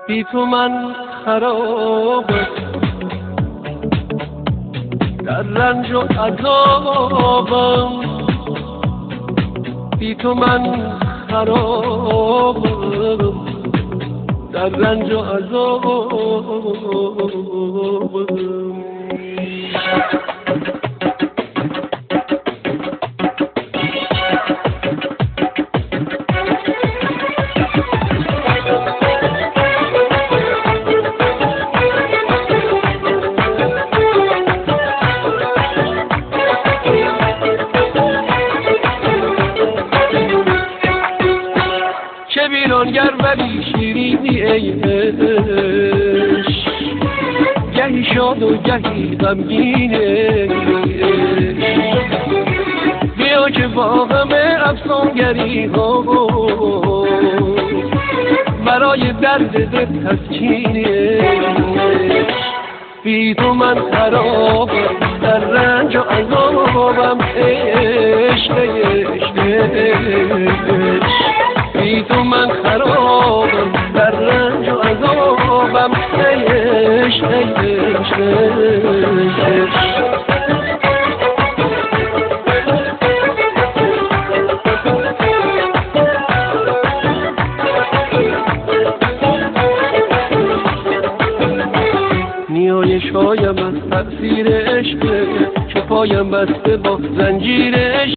بی تو من خرابم، در رنج و عذابم، بی تو من خرابم، در رنج و عذابم. چه ویرانگر ولی شیرینی ای عشق، گهی شاد و گهی غمگین ای عشق. بیا که با همه افسانگری ها برای درد دل تسکین ای عشق. بی تو من خرابم، در رنج و عذابم، عشق عشق عشق. بی تو من خرابم، در رنج و عذابم، عشق عشق عشق. نیایش هایم از تأثیر عشق، که پایم بسته با زنجیر عشق.